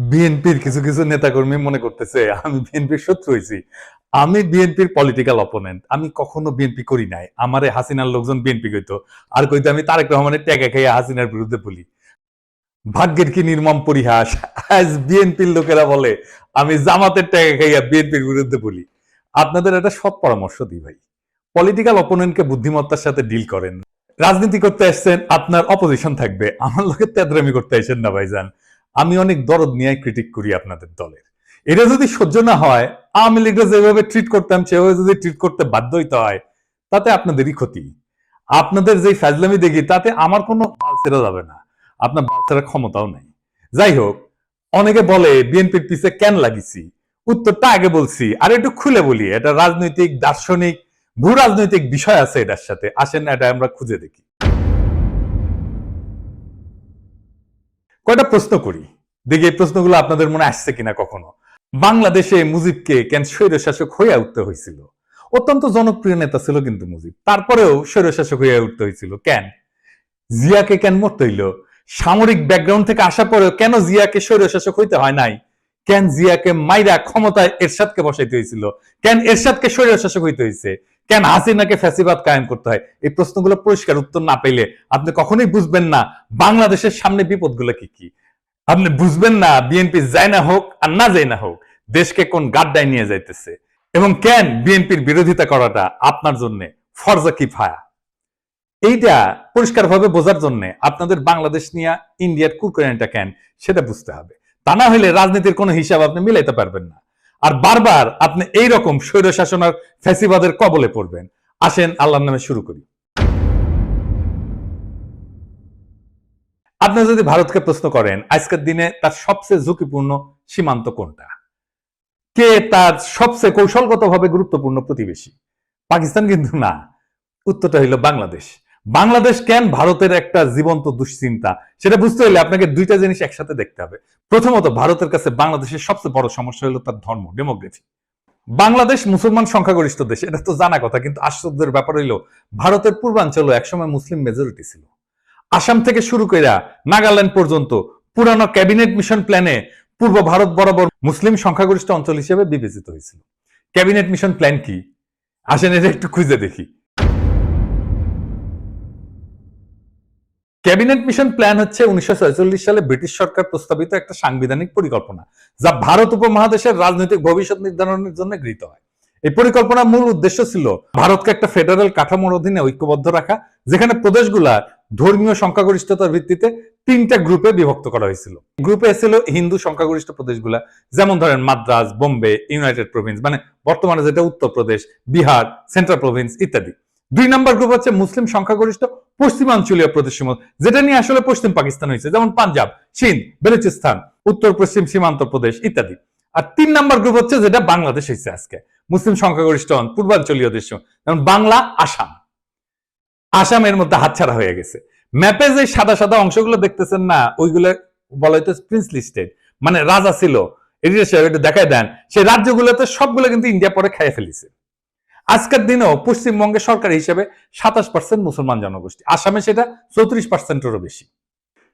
বিএনপির কিছু কিছু নেতাকর্মী মনে করতেছে আমি বিএনপির শত্রু হয়েছি। আমি বিএনপির পলিটিক্যাল অপোনেন্ট। আমি কখনো বিএনপি করি নাই। আমারে হাসিনার লোকজন বিএনপি কইতো, আর কইতো আমি তারেক রহমানের ট্যাগা খাইয়া হাসিনার বিরুদ্ধে বলি। ভাগ্যের কি নির্মম পরিহাস, আজ বিএনপির লোকেরা বলে আমি জামাতের ট্যাগা খাইয়া বিএনপির বিরুদ্ধে বলি। আপনাদের একটা সৎ পরামর্শ দিই ভাই, পলিটিক্যাল অপোনেন্টকে বুদ্ধিমত্তার সাথে ডিল করেন। রাজনীতি করতে আসছেন, আপনার অপোজিশন থাকবে, আমার লোকে তেদরামি করতে আসেন না ভাইজান। আমি অনেক দরদ নিয়ে ক্রিটিক করি আপনাদের দলের। এটা যদি সহ্য না হয়, আওয়ামী লীগরা যেভাবে ট্রিট করতাম সেভাবে যদি ট্রিট করতে বাধ্য হইতে হয়, তাতে আপনাদেরই ক্ষতি। আপনাদের যে ফাজলামি দেখি তাতে আমার কোনো বাল ছেড়া যাবে না, আপনার বাল ছেড়ার ক্ষমতাও নাই। যাই হোক, অনেকে বলে বিএনপির পিছে কেন লাগিছি, উত্তরটা আগে বলছি, আর একটু খুলে বলি। এটা রাজনৈতিক, দার্শনিক, ভূ রাজনৈতিক বিষয় আছে এটার সাথে। আসেন এটা আমরা খুঁজে দেখি। কয়টা প্রশ্ন করি, দেখি এই প্রশ্নগুলো আপনাদের মনে আসছে কিনা কখনো। বাংলাদেশে মুজিবকে কেন স্বৈরশাসক হইয়া উঠতে হয়েছিল? অত্যন্ত জনপ্রিয় নেতা ছিল কিন্তু মুজিব, তারপরেও স্বৈরশাসক হইয়া উঠতে হয়েছিল কেন? জিয়াকে কেন মরতে হইল? সামরিক ব্যাকগ্রাউন্ড থেকে আসার পরেও কেন জিয়াকে স্বৈরশাসক হইতে হয় নাই? কেন জিয়াকে মাইরা ক্ষমতায় এরশাদকে বসাইতে হয়েছিল? কেন এরশাদকে স্বৈরশাসক হইতে হয়েছে? কেন হাসিনাকে ফ্যাসিবাদ কায়েম করতে হয়? এই প্রশ্নগুলো পরিষ্কার উত্তর না পেলে আপনি কখনোই বুঝবেন না বাংলাদেশের সামনে বিপদগুলো কি কি। আপনি বুঝবেন না বিএনপি যায় না হোক আর না যায় না হোক, দেশকে কোন গাড্ডায় নিয়ে যাইতেছে, এবং কেন বিএনপির বিরোধিতা করাটা আপনার জন্য ফরজা কিফায়া। এইটা পরিষ্কারভাবে বোঝার জন্য আপনাদের বাংলাদেশ নিয়ে ইন্ডিয়ার কুরকুরানিটা কেন সেটা বুঝতে হবে। তা না হলে রাজনীতির কোনো হিসাব আপনি মিলাইতে পারবেন না, আর বারবার আপনি এইরকম স্বৈর শাসন আর ফ্যাসিবাদের কবলে পড়বেন। আসেন আল্লাহর নামে শুরু করি। আপনি যদি ভারতকে প্রশ্ন করেন আজকের দিনে তার সবচেয়ে ঝুঁকিপূর্ণ সীমান্ত কোনটা, কে তার সবচেয়ে কৌশলগতভাবে গুরুত্বপূর্ণ প্রতিবেশী, পাকিস্তান কিন্তু না। উত্তরটা হইল বাংলাদেশ। বাংলাদেশ কেন ভারতের একটা জীবন্ত দুশ্চিন্তা, সেটা বুঝতে হলে আপনাকে দুইটা জিনিস একসাথে দেখতে হবে। প্রথমত, ভারতের কাছে বাংলাদেশের সবচেয়ে বড় সমস্যা হলো তার ধর্ম, ডেমোগ্রাফি। বাংলাদেশ মুসলমান সংখ্যাগরিষ্ঠ দেশ, এটা তো জানা কথা, কিন্তু আশ্চর্যের ব্যাপার হইল ভারতের পূর্বাঞ্চলে একসময় মুসলিম মেজরিটি ছিল। আসাম থেকে শুরু করে নাগাল্যান্ড পর্যন্ত পুরানো ক্যাবিনেট মিশন প্ল্যানে পূর্ব ভারত বরাবর মুসলিম সংখ্যাগরিষ্ঠ অঞ্চল হিসেবে বিবেচিত হয়েছিল। ক্যাবিনেট মিশন প্ল্যান কি? আসেন এটা একটু খুঁজে দেখি। ক্যাবিনেট মিশন প্ল্যান হচ্ছে 1946 সালে ব্রিটিশ সরকার প্রস্তাবিত একটা সাংবিধানিক পরিকল্পনা, যা ভারত উপমহাদেশের রাজনৈতিক ভবিষ্যৎ নির্ধারণের জন্য গৃহীত হয়। এই পরিকল্পনার মূল উদ্দেশ্য ছিল ভারতকে একটা ফেডারেল কাঠামোর অধীনে ঐক্যবদ্ধ রাখা, যেখানে প্রদেশগুলা ধর্মীয় সংখ্যাগরিষ্ঠতার ভিত্তিতে তিনটা গ্রুপে বিভক্ত করা হয়েছিল। গ্রুপে ছিল হিন্দু সংখ্যাগরিষ্ঠ প্রদেশগুলা, যেমন ধরেন মাদ্রাজ, বোম্বে, ইউনাইটেড প্রভিন্স, মানে বর্তমানে যেটা উত্তরপ্রদেশ, বিহার, সেন্ট্রাল প্রভিন্স ইত্যাদি। 2 নম্বর গ্রুপ হচ্ছে মুসলিম সংখ্যাগরিষ্ঠ পশ্চিমাঞ্চলীয় প্রদেশসমূহ, যেটা নিয়ে আসলে পশ্চিম পাকিস্তান হয়েছে, যেমন পাঞ্জাব, সিন্ধ, বেলুচিস্তান, উত্তর পশ্চিম সীমান্ত প্রদেশ ইত্যাদি। আর 3 নম্বর গ্রুপ হচ্ছে যেটা বাংলাদেশ হয়েছে আজকে, মুসলিম সংখ্যাগরিষ্ঠ পূর্বাঞ্চলীয় দেশ, যেমন বাংলা, আসাম। আসামের মধ্যে হাতছাড়া হয়ে গেছে। ম্যাপে যে সাদা সাদা অংশগুলো দেখতেছেন না, ওইগুলো বলা হইতো প্রিন্সলি স্টেট, মানে রাজা ছিল। এটা দেখায় দেন, সেই রাজ্যগুলোতে সবগুলো কিন্তু ইন্ডিয়া পরে খেয়ে ফেলিছে। আজকের দিনেও পশ্চিমবঙ্গের সরকার হিসেবে 27% মুসলমান জনগোষ্ঠী, আসামে সেটা 34%-এরও বেশি।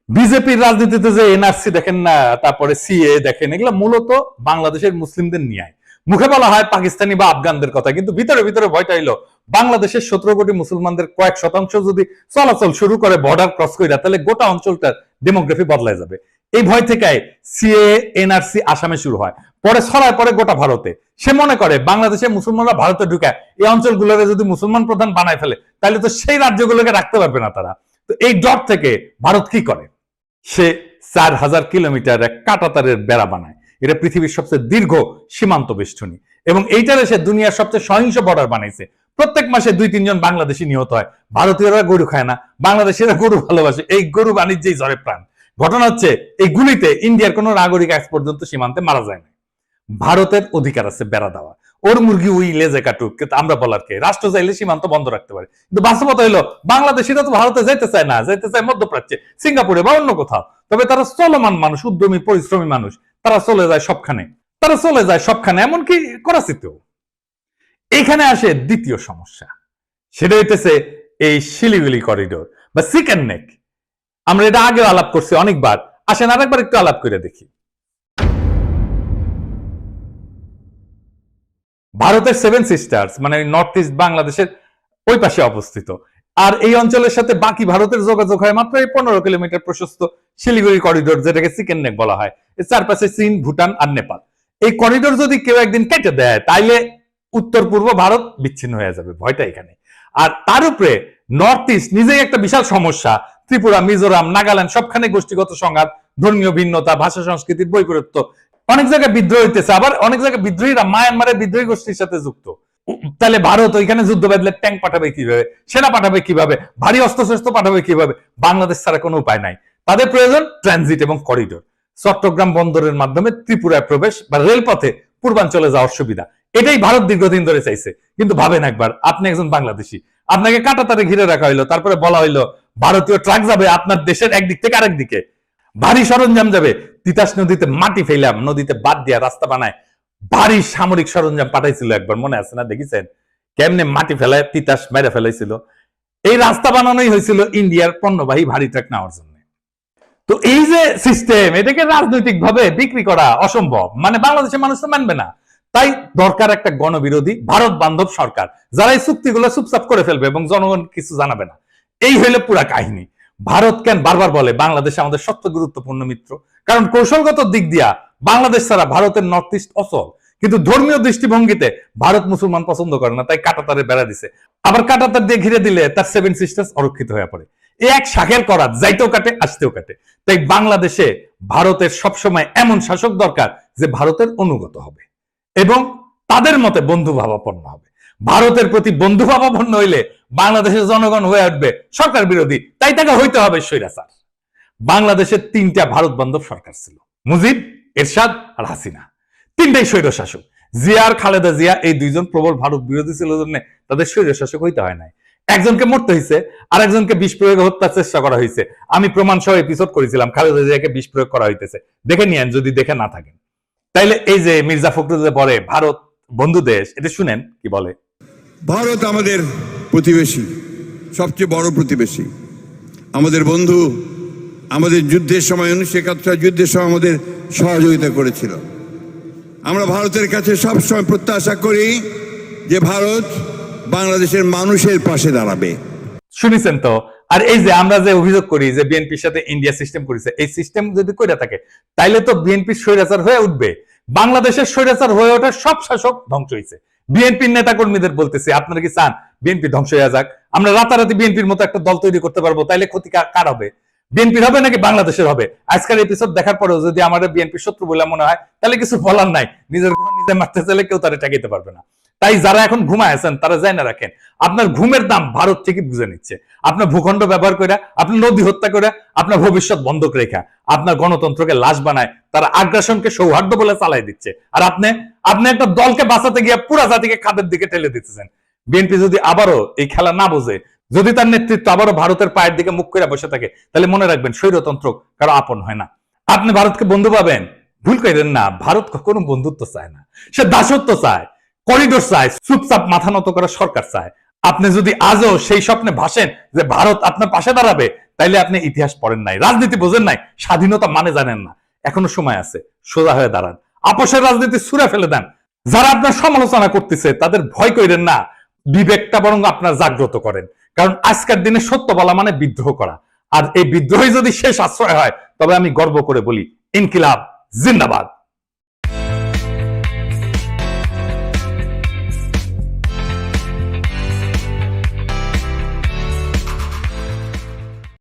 বিজেপির রাজনীতিতে যে এনআরসি দেখেন না, তারপরে সিএ দেখেন, এগুলো মূলত বাংলাদেশের মুসলিমদের নিয়ে। মুখে বলা হয় পাকিস্তানি বা আফগানদের কথা, কিন্তু ভিতরে ভিতরে ভয়টা হইলো বাংলাদেশের 17 কোটি মুসলমানদের কয়েক শতাংশ যদি চলাচল শুরু করে বর্ডার ক্রস করে, তাহলে গোটা অঞ্চলটার ডেমোগ্রাফি বদলায় যাবে। এই ভয় থেকে সিএ, এনআরসি আসামে শুরু হয়, পরে ছড়ায় পরে গোটা ভারতে। সে মনে করে বাংলাদেশের মুসলমানরা ভারতে ঢুকায় এই অঞ্চলগুলোকে যদি মুসলমান প্রধান বানায় ফেলে, তাহলে তো সেই রাজ্যগুলোকে রাখতে পারবে না তারা। তো এই ডট থেকে ভারত কি করে, সে 4000 কিলোমিটার এক কাঁটাতারের বেড়া বানায়। এটা পৃথিবীর সবচেয়ে দীর্ঘ সীমান্ত বেষ্টনী, এবং এইটারে সে দুনিয়ার সবচেয়ে সহিংস বর্ডার বানাইছে। প্রত্যেক মাসে 2-3 জন বাংলাদেশি নিহত হয়। ভারতীয়রা গরু খায় না, বাংলাদেশিরা গরু ভালোবাসে, এই গরু বাণিজ্যেই ঝরে প্রাণ। ঘটনা হচ্ছে এই গুলিতে ইন্ডিয়ার কোন নাগরিক আজ পর্যন্ত সীমান্তে মারা যায় না। ভারতের অধিকার আছে বেড়া দেওয়া, ওর মুরগি উই লেজে কাটুক, কিন্তু আমরা বলার কে? রাষ্ট্র চাইলে সীমান্ত বন্ধ রাখতে পারে, কিন্তু বাস্তবতা হলো বাংলাদেশিরা তো ভারতে যাইতে চায় না, যাইতে চায় মধ্যপ্রাচ্যে, সিঙ্গাপুরে বা অন্য কোথাও। তবে তারা চলমান মানুষ, উদ্যমী পরিশ্রমী মানুষ, তারা চলে যায় সবখানে, এমনকি করাচিতেও। এইখানে আসে দ্বিতীয় সমস্যা, সেটা হইতেছে এই শিলিগুড়ি করিডোর বা চিকেন নেক। আমরা এটা আগেও আলাপ করছি অনেকবার, আসেন আরেকবার একটু আলাপ করে দেখি। ভারতের 7 সিস্টার্স মানে নর্থ ইস্ট বাংলাদেশের ওই পাশে অবস্থিত। আর এই অঞ্চলের সাথে বাকি ভারতের যোগাযোগ হয় মাত্র 15 কিলোমিটার প্রশস্ত শিলিগুড়ি করিডোর, যেটাকে চিকেন নেক বলা হয়। এর চারপাশে চীন, ভুটান আর নেপাল। এই করিডোর যদি কেউ একদিন কেটে দেয় তাইলে উত্তর পূর্ব ভারত বিচ্ছিন্ন হয়ে যাবে, ভয়টা এখানে। আর তার উপরে নর্থ ইস্ট নিজেই একটা বিশাল সমস্যা। ত্রিপুরা, মিজোরাম, নাগাল্যান্ড সবখানে গোষ্ঠীগত সংঘাত, ধর্মীয় ভিন্নতা, ভাষা সংস্কৃতির বৈপরীত্য। অনেক জায়গায় বিদ্রোহ হইতেছে, আবার অনেক জায়গায় বিদ্রোহীরা মায়ানমারের বিদ্রোহী গোষ্ঠীর সাথে যুক্ত। তাহলে ভারত ওইখানে যুদ্ধ বাঁধলে ট্যাঙ্ক পাঠাবে কিভাবে, সেনা পাঠাবে কিভাবে, ভারী অস্ত্রশস্ত্র পাঠাবে কিভাবে? বাংলাদেশ ছাড়া কোনো উপায় নাই। তাদের প্রয়োজন ট্রানজিট এবং করিডোর। চট্টগ্রাম বন্দরের মাধ্যমে ত্রিপুরায় প্রবেশ বা রেলপথে পূর্বাঞ্চলে যাওয়ার সুবিধা, এটাই ভারত দীর্ঘদিন ধরে চাইছে। কিন্তু ভাবেন একবার, আপনি একজন বাংলাদেশি, আপনাকে কাঁটাতারে ঘিরে রাখা হইলো, তারপরে বলা হইলো ভারতীয় ট্রাক যাবে আপনার দেশের একদিক থেকে আরেক দিকে, ভারী সরঞ্জাম যাবে। তিতাস নদীতে মাটি ফেলাম, নদীতে বাদ দিয়া রাস্তা বানায় ভারী সামরিক সরঞ্জাম পাঠাইছিল একবার, মনে আছে না? দেখেছেন কেমনে মাটি ফেলায় তিতাস মেরে ফেলাইছিল? এই রাস্তা বানানোই হয়েছিল ইন্ডিয়ার পণ্যবাহী ভারী ট্রাক নেওয়ার জন্য। তো এই যে সিস্টেম, এটাকে রাজনৈতিক ভাবে বিক্রি করা অসম্ভব, মানে বাংলাদেশের মানুষ তো মানবে না। তাই দরকার একটা গণবিরোধী ভারত বান্ধব সরকার, যারা এই চুক্তিগুলো চুপচাপ করে ফেলবে এবং জনগণ কিছু জানাবে না। এই হইলে পুরা কাহিনী। ভারত কেন বারবার বলে বাংলাদেশ আমাদের সবচেয়ে গুরুত্বপূর্ণ মিত্র? কারণ কৌশলগত দিক দিয়া বাংলাদেশ ছাড়া ভারতের নর্থ ইস্ট অচল। কিন্তু ধর্মীয় দৃষ্টিভঙ্গিতে ভারত মুসলমান পছন্দ করে না, তাই কাঁটাতারে বেড়া দিছে। আবার কাঁটাতার দিয়ে ঘিরে দিলে তার 7 সিস্টার্স অরক্ষিত হয়ে পড়ে। এই এক শাখের করাত, যাইতেও কাটে আসতেও কাটে। তাই বাংলাদেশে ভারতের সবসময় এমন শাসক দরকার যে ভারতের অনুগত হবে এবং তাদের মতে বন্ধুভাবাপন্ন হবে। ভারতের প্রতি বন্ধুভাবাপন্ন হইলে বাংলাদেশের জনগণ হয়ে উঠবে সরকার বিরোধী, তাই তাকে হইতে হবে স্বৈরাচার। বাংলাদেশের 3টা ভারত বান্ধব সরকার ছিল, মুজিব, এরশাদ আর হাসিনা। 3টাই স্বৈর শাসক। জিয়া আর খালেদা জিয়া এই 2জন প্রবল ভারত বিরোধী ছিল জন্য তাদের স্বৈর শাসক হইতে হয় নাই। একজনকে মরতে হয়েছে, আর একজনকে বিষ প্রয়োগে হত্যার চেষ্টা করা হয়েছে। আমি প্রমাণ সহ এপিসোড করেছিলাম খালেদা জিয়াকে বিষ প্রয়োগ করা হইতেছে, দেখে নিয়েন যদি দেখে না থাকেন। তাইলে এই যে মির্জা ফখরুল যে বলে ভারত বন্ধু দেশ, এটা শুনেন কি বলে। ভারত আমাদের প্রতিবেশী, সবচেয়ে বড় প্রতিবেশী, আমাদের বন্ধু। আমাদের যুদ্ধের সময় 1971 যুদ্ধের সময় আমাদের সহযোগিতা করেছিল। আমরা ভারতের কাছে সবসময় প্রত্যাশা করি যে ভারত বাংলাদেশের মানুষের পাশে দাঁড়াবে। শুনেছেন তো? আর এই যে আমরা যে অভিযোগ করি যে বিএনপির সাথে ইন্ডিয়া সিস্টেম করেছে, এই সিস্টেম যদি করে থাকে তাইলে তো বিএনপি স্বৈরাচার হয়ে উঠবে। বাংলাদেশের স্বৈরাচার হয়ে ওঠার সব শাসক ধ্বংস হয়েছে। বিএনপির নেতা কর্মীদের বলতেছি, আপনারা কি চান বিএনপি ধ্বংস হয়ে যাক? আমরা রাতারাতি বিএনপির মতো একটা দল তৈরি করতে পারবো, তাইলে ক্ষতি কার হবে? বিএনপির হবে নাকি বাংলাদেশের হবে? আজকের এপিসোড দেখার পরেও যদি আমাদের বিএনপির শত্রু বলে মনে হয়, তাহলে কিছু বলার নাই। নিজের ঘুম নিজে মারতে চাইলে কেউ তারা ঠেকাইতে পারবে না। তাই যারা এখন ঘুমায় আছেন তারা যায় না রাখেন, আপনার ঘুমের দাম ভারত থেকে বুঝে নিচ্ছে। আপনার ভূখণ্ড ব্যবহার করে, আপনার নদী হত্যা করে, আপনার ভবিষ্যৎ বন্ধক রেখা, আপনার গণতন্ত্রকে লাশ বানায়, তারা আগ্রাসনকে সৌহার্দ্য বলে চালাই দিচ্ছে। আর আপনি একটা দলকে বাঁচাতে গিয়ে পুরা জাতিকে খাদের দিকে ঠেলে দিতেছেন। বিএনপি যদি আবারও এই খেলা না বোঝে, যদি তার নেতৃত্ব আবারও ভারতের পায়ের দিকে মুখ করে বসে থাকে, তাহলে মনে রাখবেন স্বৈরতন্ত্র কারো আপন হয় না। আপনি ভারতকে বন্ধু পাবেন, ভুল করেন না। ভারত কখনো বন্ধুত্ব চায় না, সে দাসত্ব চায়, করিডোর চায়, চুপচাপ মাথা নত করা সরকার চায়। আপনি যদি আজও সেই স্বপ্নে ভাসেন যে ভারত আপনার পাশে দাঁড়াবে, তাইলে আপনি ইতিহাস পড়েন নাই, রাজনীতি বোঝেন নাই, স্বাধীনতা মানে জানেন না। এখনো সময় আছে, সোজা হয়ে দাঁড়ান, আপোষের রাজনীতি ছুঁড়ে ফেলে দেন। যারা আপনার সমালোচনা করতেছে তাদের ভয় করেন না, বিবেকটা বরং আপনার জাগ্রত করেন। কারণ আজকের দিনে সত্য বলা মানে বিদ্রোহ করা, আর এই বিদ্রোহই যদি শেষ আশ্রয় হয়, তবে আমি গর্ব করে বলি ইনকিলাব জিন্দাবাদ।